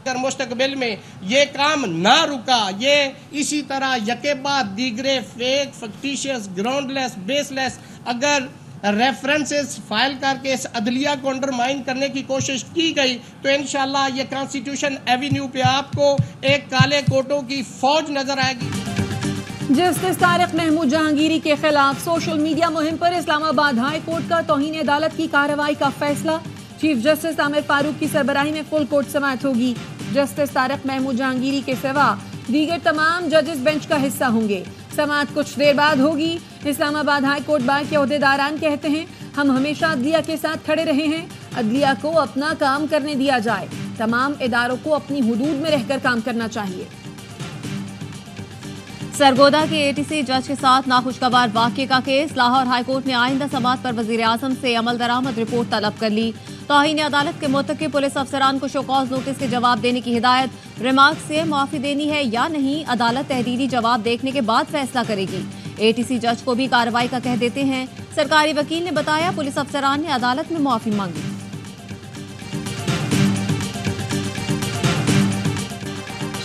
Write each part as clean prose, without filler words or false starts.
अगर मुस्तकबिल में ये काम ना रुका, ये इसी तरह यके बाद दीगरे फेक, फैक्टिशियस, ग्राउंडलेस, बेसलेस अगर रेफरेंसेस फाइल करके इस अदलिया को अंडरमाइन करने की कोशिश की गई तो इंशाल्लाह ये कॉन्स्टिट्यूशन एवेन्यू पे आपको एक काले कोटों की फौज नजर आएगी। जस्टिस तारिक महमूद जहांगीरी के खिलाफ सोशल मीडिया मुहिम पर इस्लामाबाद हाई कोर्ट का तौहीन अदालत की कार्रवाई का फैसला। चीफ जस्टिस आमिर फारूक की सरबराही में फुल कोर्ट समाअत होगी। जस्टिस तारिक महमूद जहांगीरी के सिवा दीगर तमाम जजेस बेंच का हिस्सा होंगे। समाअत कुछ देर बाद होगी। इस्लामाबाद हाई कोर्ट बार के ओहदेदारान कहते हैं, हम हमेशा अदलिया के साथ खड़े रहे हैं। अदलिया को अपना काम करने दिया जाए। तमाम इदारों को अपनी हुदूद में रहकर काम करना चाहिए। सरगोदा के एटीसी जज के साथ नाखुशगवार वाकये का केस। लाहौर हाईकोर्ट ने आइंदा समाअत पर वजीर आजम से अमल दरामद रिपोर्ट तलब कर ली। तौहीन अदालत के मुतक़िब पुलिस अफसरान को शोकॉज नोटिस के जवाब देने की हिदायत। रिमार्क से माफी देनी है या नहीं, अदालत तहरीरी जवाब देखने के बाद फैसला करेगी। एटीसी जज को भी कार्रवाई का कह देते हैं। सरकारी वकील ने बताया, पुलिस अफसरान ने अदालत में माफी मांगी।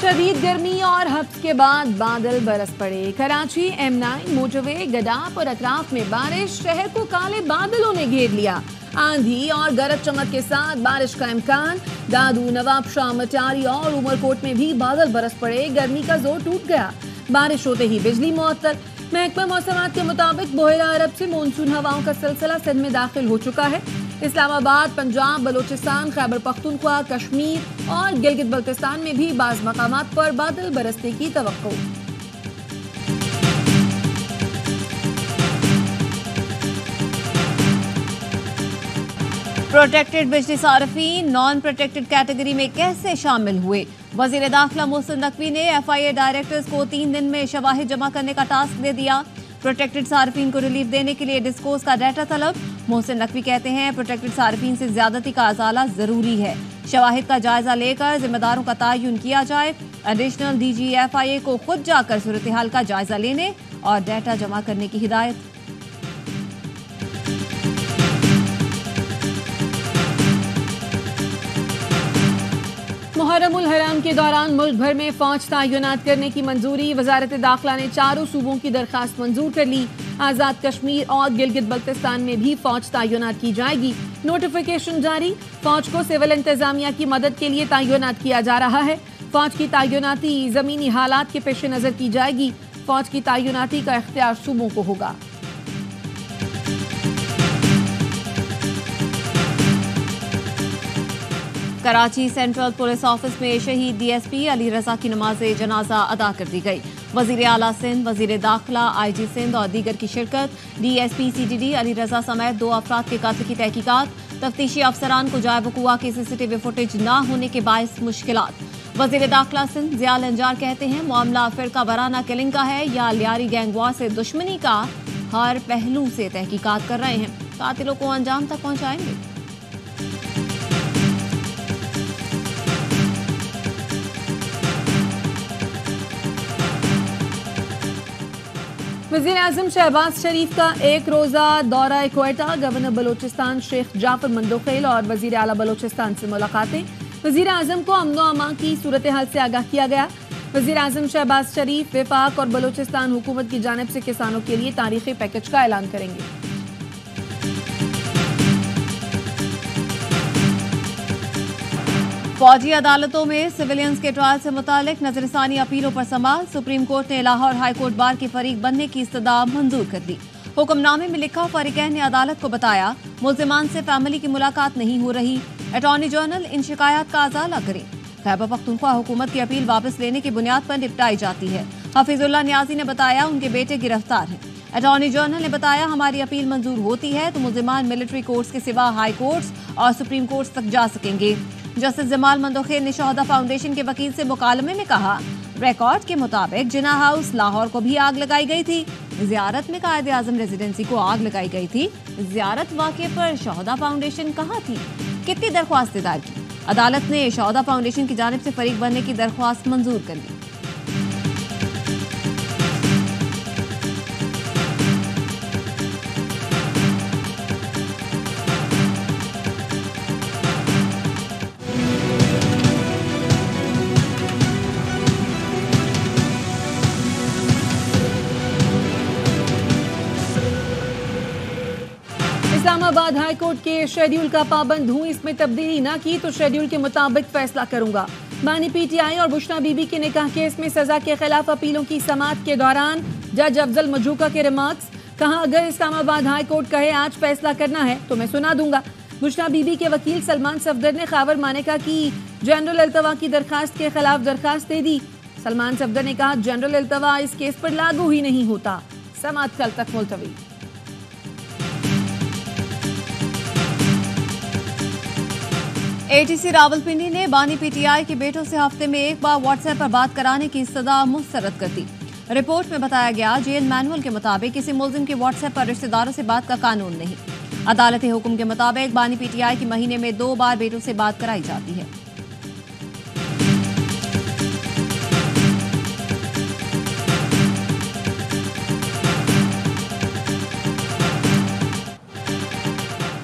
शदीद गर्मी और हफ्स के बाद बादल बरस पड़े। कराची, M9, मोटरवे, गडाप और अतराफ में बारिश। शहर को काले बादलों ने घेर लिया। आंधी और गरज चमक के साथ बारिश का इम्कान। दादू, नवाबशाह, मटारी और उमरकोट में भी बादल बरस पड़े। गर्मी का जोर टूट गया। बारिश होते ही बिजली मुअत्तल। महकमा मौसमात के मुताबिक बहरा अरब से मानसून हवाओं का सिलसिला सिंध में दाखिल हो चुका है। इस्लामाबाद, पंजाब, बलोचिस्तान, खैबर पख्तूनख्वा, कश्मीर और गिलगित बल्तिस्तान में भी बाज़ मकामात पर बादल बरसने की तवक्को। प्रोटेक्टेड बिजली सार्फिन नॉन प्रोटेक्टेड कैटेगरी में कैसे शामिल हुए? वजीर दाखिला मोहसिन नकवी ने FIA डायरेक्टर्स को 3 दिन में शवाहिद जमा करने का टास्क दे दिया। प्रोटेक्टेड सार्फिन को रिलीफ देने के लिए डिस्कोर्स का डाटा तलब। मोहसिन नकवी कहते हैं, प्रोटेक्टेड सार्फिन से ज्यादती का अजाला जरूरी है। शवाहिद का जायजा लेकर जिम्मेदारों का तयन किया जाए। एडिशनल DG FIA को खुद जाकर सूरत हाल का जायजा लेने और डाटा जमा करने की हिदायत। मुहर्रमुल हराम के दौरान मुल्क भर में फौज तैनात करने की मंजूरी। वजारत दाखिला ने चारों सूबों की दरखास्त मंजूर कर ली। आज़ाद कश्मीर और गिलगित बल्तिस्तान में भी फौज तैनात की जाएगी। नोटिफिकेशन जारी। फौज को सिविल इंतजामिया की मदद के लिए तैनात किया जा रहा है। फौज की तैनाती जमीनी हालात के पेश नजर की जाएगी। फौज की तैनाती का इख्तियार सूबों को होगा। कराची सेंट्रल पुलिस ऑफिस में शहीद DSP अली रजा की नमाज जनाजा अदा कर दी गई। वजीर आला सिंध, वजीर दाखिला, IG सिंध और दीगर की शिरकत। DSP CTD अली रजा समेत 2 अफराद के कत्ल की तहकीकात। तफ्तीशी अफसरान को जाए वकुआ की CCTV फुटेज न होने के बायस मुश्किलात। वजीर दाखिला सिंध ज़ियाल अंजार कहते हैं, मामला फिरका वाराना किलिंग का है या लियारी गैंगवार से दुश्मनी का, हर पहलू से तहकीकात कर रहे हैं। कातिलों को अंजाम तक पहुंचाएंगे। वज़ीर आज़म शहबाज शरीफ का 1 रोज़ा दौरा क्वेटा। गवर्नर बलोचिस्तान शेख जाफर मंदोखेल और वज़ीर आला बलोचिस्तान से मुलाकातें। वज़ीर आज़म को अमन व अमान की सूरत हाल से आगाह किया गया। वज़ीर आज़म शहबाज शरीफ विफाक और बलोचिस्तान हुकूमत की जानिब से किसानों के लिए तारीखी पैकेज का ऐलान करेंगे। फौजी अदालतों में सिविलियंस के ट्रायल से मुतालिक नजरसानी अपीलों पर समाअत। सुप्रीम कोर्ट ने लाहौर हाई कोर्ट बार की फरीक बनने की इस्तदा मंजूर कर दी। हुक्मनामे में लिखा, फरीकैन ने अदालत को बताया, मुल्जिमान से फैमिली की मुलाकात नहीं हो रही। अटॉर्नी जनरल इन शिकायत का अजाला करें। खैबर पख्तूनख्वा हुकूमत की अपील वापस लेने की बुनियाद पर निपटाई जाती है। हफीजुल्लाह नियाजी ने बताया, उनके बेटे गिरफ्तार हैं। अटॉर्नी जनरल ने बताया, हमारी अपील मंजूर होती है तो मुल्जिमान मिलिट्री कोर्ट्स के सिवा हाई कोर्ट्स और सुप्रीम कोर्ट्स तक जा सकेंगे। जस्टिस जमाल मंदोखेल ने शोहदा फाउंडेशन के वकील से मुकालमे में कहा, रिकॉर्ड के मुताबिक जिना हाउस लाहौर को भी आग लगाई गई थी। जियारत में कायदे आजम रेजिडेंसी को आग लगाई गई थी। जियारत वाक़े पर शोहदा फाउंडेशन कहाँ थी? कितनी दरख्वास्तें दायर की? अदालत ने शोहदा फाउंडेशन की जानिब से फरीक बनने की दरख्वास्त मंजूर कर ली। इस्लामाबाद हाई कोर्ट के शेड्यूल का पाबंद हूं, इसमें तब्दीली ना की तो शेड्यूल के मुताबिक फैसला करूंगा। बानी पीटीआई और बुशरा बीबी के निकाह केस में सजा के खिलाफ अपीलों की समाअत के दौरान जज अफजल मजूका के रिमार्क्स। कहा, अगर इस्लामाबाद हाई कोर्ट कहे आज फैसला करना है तो मैं सुना दूंगा। बुशरा बीबी के वकील सलमान सफदर ने खैबर मानेका की जनरल अल्तवा की दरखास्त के खिलाफ दरखास्त दे दी। सलमान सफदर ने कहा, जनरल अल्तवा इस केस पर लागू ही नहीं होता। समाअत कल तक मुलतवी। एटीसी रावलपिंडी ने बानी पीटीआई के बेटों से हफ्ते में एक बार व्हाट्सएप पर बात कराने की सदा मुस्तरद कर दी। रिपोर्ट में बताया गया, जेल मैनुअल के मुताबिक किसी मुलजिम के व्हाट्सएप पर रिश्तेदारों से बात का कानून नहीं। अदालती हुक्म के मुताबिक बानी पीटीआई की महीने में 2 बार बेटों से बात कराई जाती है।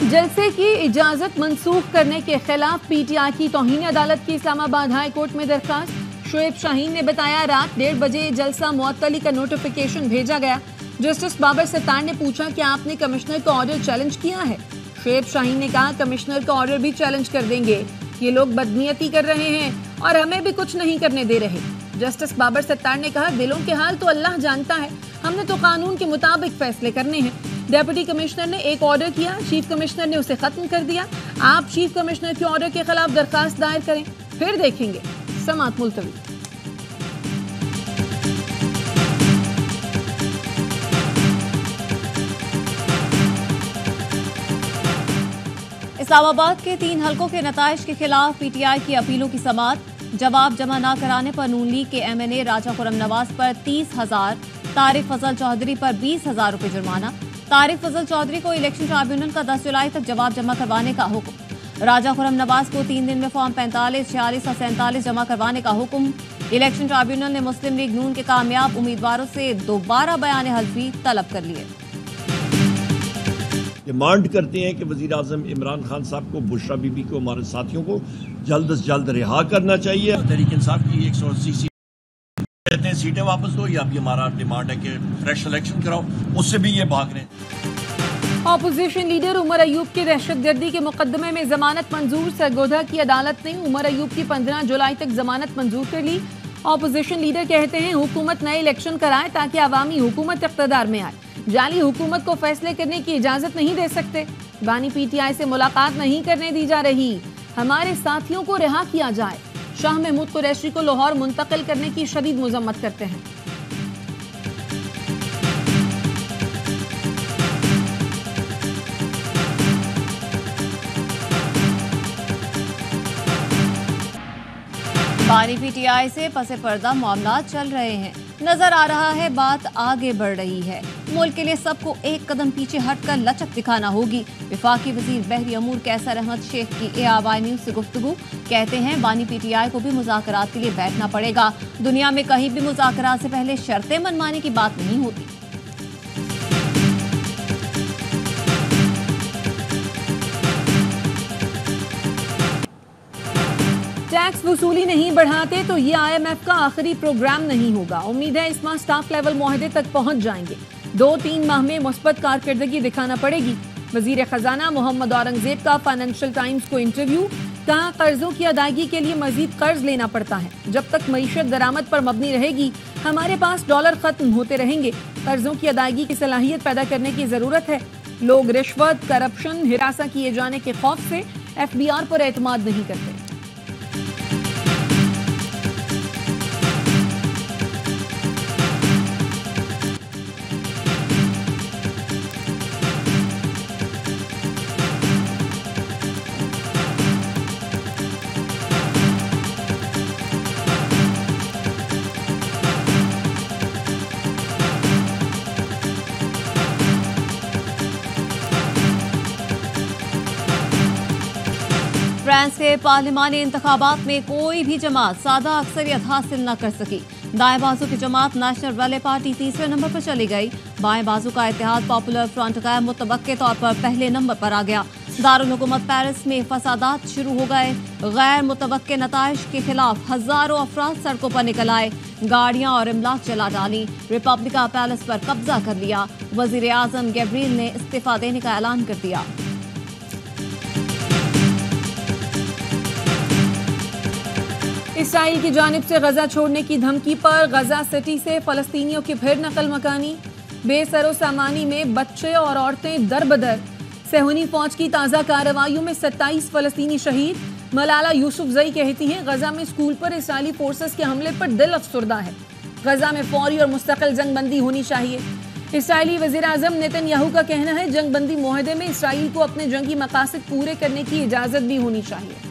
जलसे की इजाजत मंसूख करने के खिलाफ पीटीआई की तौहीन अदालत की इस्लामाबाद हाई कोर्ट में दरखास्त। शोएब शाहीन ने बताया, रात 1:30 बजे जलसा मुअत्तली का नोटिफिकेशन भेजा गया। जस्टिस बाबर सत्तार ने पूछा कि आपने कमिश्नर का ऑर्डर चैलेंज किया है। शोएब शाहीन ने कहा, कमिश्नर का ऑर्डर भी चैलेंज कर देंगे। ये लोग बदनीयती कर रहे हैं और हमें भी कुछ नहीं करने दे रहे। जस्टिस बाबर सत्तार ने कहा, दिलों के हाल तो अल्लाह जानता है, हमने तो कानून के मुताबिक फैसले करने हैं। डेप्यूटी कमिश्नर ने एक ऑर्डर किया, चीफ कमिश्नर ने उसे खत्म कर दिया। आप चीफ कमिश्नर के ऑर्डर के खिलाफ दरखास्त दायर करें, फिर देखेंगे। समाअत मुलतवी। इस्लामाबाद के 3 हलकों के नताइज के खिलाफ पीटीआई की अपीलों की समाअत। जवाब जमा न कराने पर नून लीग के एमएनए राजा खुर्रम नवाज पर 30,000, तारिक फजल चौधरी पर 20,000 रुपए जुर्माना। तारिक फजल चौधरी को इलेक्शन ट्रिब्यूनल का 10 जुलाई तक जवाब जमा करवाने का हुक्म। राजा खुर्रम नवाज को 3 दिन में फॉर्म 45, 46 और 47 जमा करवाने का हुक्म। इलेक्शन ट्रिब्यूनल ने मुस्लिम लीग नून के कामयाब उम्मीदवारों से दोबारा बयान हल्फी तलब कर लिए। डिमांड करते हैं कि वजीर आजम इमरान खान साहब को, बुशरा बीबी को, हमारे साथियों को जल्द से जल्द रिहा करना चाहिए। तहरीक इंसाफ की 180 सीट कहते हैं सीटें वापस दो, या भी हमारा डिमांड है कि फ्रेश इलेक्शन कराओ, उससे भी ये भाग रहे हैं। ऑपोजिशन लीडर उमर अयूब की दहशतगर्दी के मुकदमे में जमानत मंजूर। सरगोधा की अदालत ने उमर अयूब की 15 जुलाई तक जमानत मंजूर कर ली। ऑपोजिशन लीडर कहते हैं, हुकूमत नए इलेक्शन कराए ताकि अवामी हुकूमत इख्तियार में आए। जाली हुकूमत को फैसले करने की इजाजत नहीं दे सकते। बानी पीटीआई से मुलाकात नहीं करने दी जा रही। हमारे साथियों को रिहा किया जाए। शाह महमूद कुरैशी को लाहौर मुंतकिल करने की शदीद मुजम्मत करते हैं। बानी पीटीआई से पसे पर्दा मामला चल रहे हैं। नजर आ रहा है बात आगे बढ़ रही है। मुल्क के लिए सबको एक कदम पीछे हटकर लचक दिखाना होगी। वफाकी वजीर बहरी अमूर कैसर अहमद शेख की ARY न्यूज से गुफ्तगू। कहते हैं, बानी पीटीआई को भी मुज़ाकरात के लिए बैठना पड़ेगा। दुनिया में कहीं भी मुज़ाकरात से पहले शर्तें मनवाने की बात नहीं होती। टैक्स वसूली नहीं बढ़ाते तो ये IMF का आखिरी प्रोग्राम नहीं होगा। उम्मीद है इस माह स्टाफ लेवल मुआहदे तक पहुंच जाएंगे। 2-3 माह में मुस्बत कारकर्दगी दिखाना पड़ेगी। वजीर खजाना मोहम्मद औरंगजेब का फाइनेंशियल टाइम्स को इंटरव्यू। कहा, कर्जों की अदायगी के लिए मजीद कर्ज लेना पड़ता है। जब तक मईशत दरामद पर मबनी रहेगी, हमारे पास डॉलर खत्म होते रहेंगे। कर्जों की अदायगी की सलाहियत पैदा करने की जरूरत है। लोग रिश्वत, करप्शन, हिरासा किए जाने के खौफ से FBR पर एतमाद नहीं करते। फ्रांस के पार्लिमानी इंतखाबात में कोई भी जमात सादा अक्सरियत हासिल न कर सकी। दाएं बाजू की जमात नेशनल रैली पार्टी 3रे नंबर पर चली गई। बाएं बाजू का इत्तेहाद पॉपुलर फ्रंट गैर मुतवक्के तौर पर पहले नंबर पर आ गया। दारुल हुकूमत पेरिस में फसादात शुरू हो गए। गैर मुतवक्के नताइज के खिलाफ हजारों अफराद सड़कों पर निकल आए, गाड़ियां और इमलाक चला डाली, रिपब्लिका पैलेस पर कब्जा कर लिया। वजीर आजम गैब्रियल ने इस्तीफा देने का ऐलान कर दिया। इसराइल की जानिब से गजा छोड़ने की धमकी पर गजा सिटी से फलस्तीनियों की फिर नकल मकानी। बेसरो सामानी में बच्चे और औरतें दरबदर। सेहूनी फौज की ताज़ा कार्रवाइयों में 27 फलस्तीनी शहीद। मलाला यूसुफजई कहती हैं गजा में स्कूल पर इसराइली फोर्सेस के हमले पर दिल अफसुर्दा है। गजा में फौरी और मुस्तकिल जंगबंदी होनी चाहिए। इसराइली वज़ीर आज़म नेतन्याहू का कहना है जंगबंदी मुआहदे में इसराइल को अपने जंगी मकासद पूरे करने की इजाज़त भी होनी चाहिए।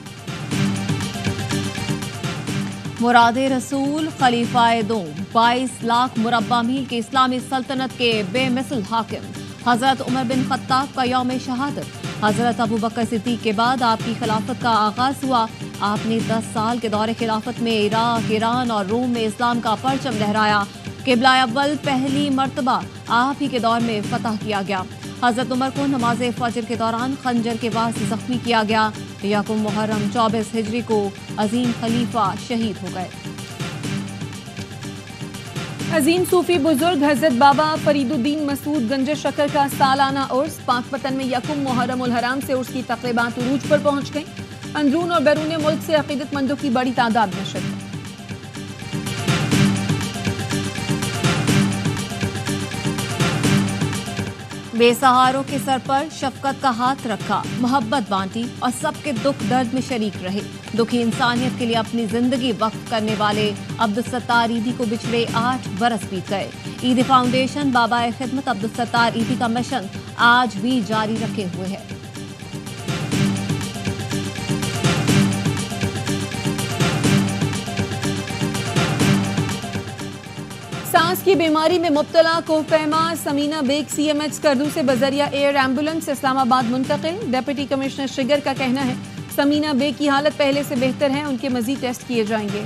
मुरादे रसूल खलीफाए दो 22 लाख मुरब्बा मील के इस्लामी सल्तनत के बेमिसल हाकिम हजरत उमर बिन खत्ताब का यौम शहादत। हजरत अबू बकर सिद्दीक के बाद आपकी खिलाफत का आगाज हुआ। आपने 10 साल के दौरे खिलाफत में इराक, ईरान और रोम में इस्लाम का परचम लहराया। किबला अव्वल पहली मर्तबा आप ही के दौर में फतह किया गया। हजरत उमर को नमाज फजर के दौरान खंजर के वार से जख्मी किया गया। यकम मुहर्रम 24 हिजरी को अजीम खलीफा शहीद हो गए। अजीम सूफी बुजुर्ग हजरत बाबा फरीदुद्दीन मसूद गंज शकर का सालाना उर्स पाकपतन में यकम मुहर्रम उल हराम से उर्स की तक़रीबात उरूज पर पहुंच गई। अंदरून और बैरून मुल्क से अक़ीदतमंदों की बड़ी तादाद में शिरकत। बेसहारों के सर पर शफकत का हाथ रखा, मोहब्बत बांटी और सबके दुख दर्द में शरीक रहे। दुखी इंसानियत के लिए अपनी जिंदगी वक्फ करने वाले अब्दुल सत्तार ईदी को पिछले 8 बरस बीत गए। ईदी फाउंडेशन बाबा खिदमत अब्दुल सत्तार ईदी का मिशन आज भी जारी रखे हुए है। सांस की बीमारी में मुब्तला कोहफहमा समीना बेग सीएमएच स्कर्दू से बजरिया एयर एम्बुलेंस इस्लामाबाद मुंतकिल। डिप्टी कमिश्नर शिगर का कहना है समीना बेग की हालत पहले से बेहतर है, उनके मजीद टेस्ट किए जाएंगे।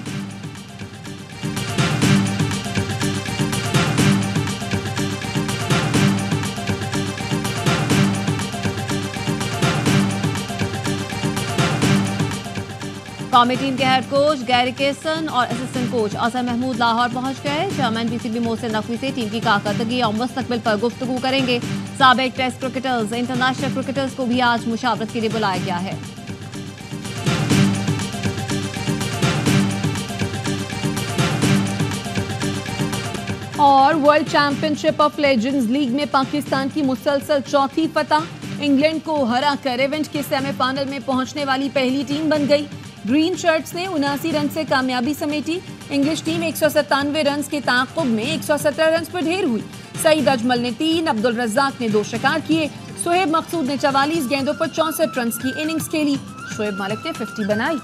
कौमी टीम के हेड कोच गैरी केसन और असिस्टेंट कोच अजहर महमूद लाहौर पहुंच गए। चेयरमैन पीसीबी मोहसिन नकवी से टीम की कारकर्दगी और मुस्तकबिल पर गुफ्तगू करेंगे। साबिक टेस्ट क्रिकेटर्स, इंटरनेशनल क्रिकेटर्स को भी आज मुशावरत के लिए बुलाया गया है। और world championship of legends league में पाकिस्तान की मुसलसल चौथी फतह। इंग्लैंड को हरा कर इवेंट के सेमीफाइनल में पहुंचने वाली पहली टीम बन गई। ग्रीन शर्ट्स ने 79 रन से कामयाबी समेटी। इंग्लिश टीम 197 रन के ताक़ुब में 117 रन पर ढेर हुई। सईद अजमल ने 3, अब्दुल रज़्ज़ाक ने 2 शिकार किए। शोएब मकसूद ने 44 गेंदों पर 64 रन की इनिंग्स खेली। शोएब मालिक ने 50 बनाई।